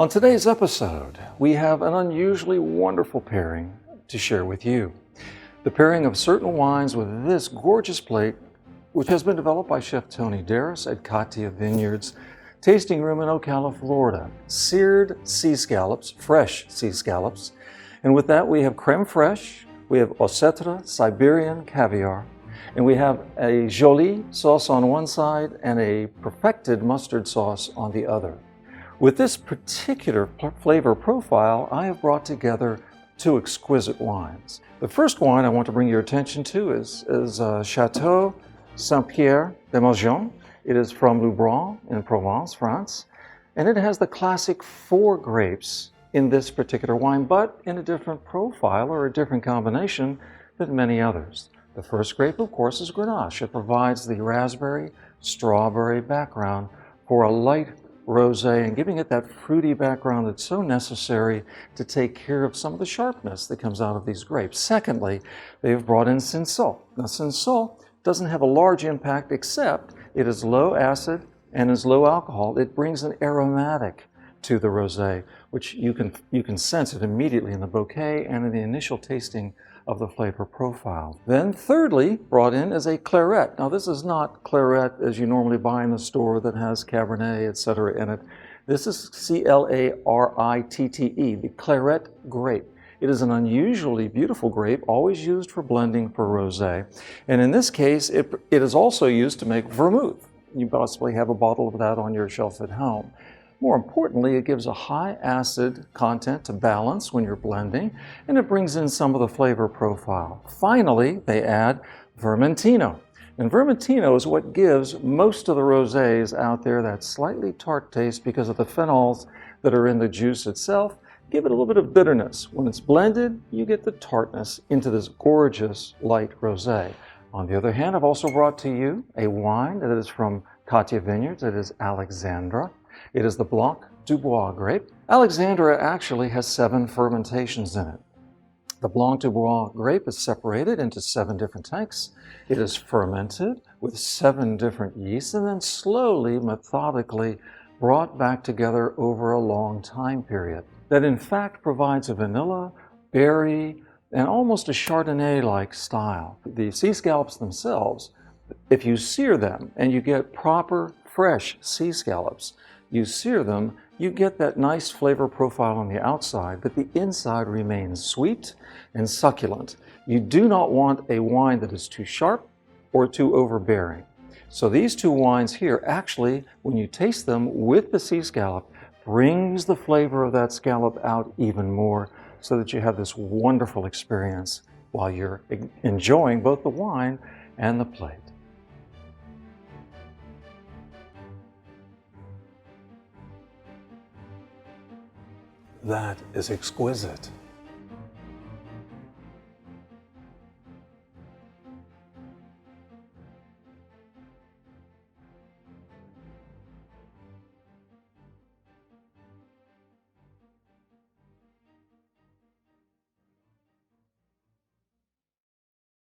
On today's episode, we have an unusually wonderful pairing to share with you. The pairing of certain wines with this gorgeous plate, which has been developed by Chef Tony Darris at Katia Vineyards Tasting Room in Ocala, Florida. Seared sea scallops, fresh sea scallops. And with that, we have creme fraiche, we have Ep03 Siberian caviar, and we have a jolie sauce on one side and a perfected mustard sauce on the other. With this particular flavor profile, I have brought together two exquisite wines. The first wine I want to bring your attention to is Chateau Saint-Pierre de Maujon. It is from Luberon in Provence, France, and it has the classic 4 grapes in this particular wine, but in a different profile or a different combination than many others. The first grape, of course, is Grenache. It provides the raspberry, strawberry background for a light rosé and giving it that fruity background that's so necessary to take care of some of the sharpness that comes out of these grapes. Secondly, they've brought in Cinsault. Now, Cinsault doesn't have a large impact except it is low acid and is low alcohol. It brings an aromatic to the rosé, which you can sense it immediately in the bouquet and in the initial tasting of the flavor profile. Then thirdly, brought in is a claret. Now this is not claret as you normally buy in the store that has Cabernet, etc. in it. This is C-L-A-R-I-T-T-E, the claret grape. It is an unusually beautiful grape, always used for blending for rosé. And in this case, it is also used to make vermouth. You possibly have a bottle of that on your shelf at home. More importantly, it gives a high acid content to balance when you're blending, and it brings in some of the flavor profile. Finally, they add Vermentino. And Vermentino is what gives most of the rosés out there that slightly tart taste because of the phenols that are in the juice itself. Give it a little bit of bitterness. When it's blended, you get the tartness into this gorgeous light rosé. On the other hand, I've also brought to you a wine that is from Katia Vineyards. It is Alexandra. It is the Blanc du Bois grape. Alexandra actually has 7 fermentations in it. The Blanc du Bois grape is separated into 7 different tanks. It is fermented with 7 different yeasts and then slowly, methodically brought back together over a long time period. That in fact provides a vanilla, berry, and almost a Chardonnay-like style. The sea scallops themselves, if you sear them and you get proper fresh sea scallops, you sear them, you get that nice flavor profile on the outside, but the inside remains sweet and succulent. You do not want a wine that is too sharp or too overbearing. So these 2 wines here, actually, when you taste them with the sea scallop, brings the flavor of that scallop out even more so that you have this wonderful experience while you're enjoying both the wine and the plate. That is exquisite.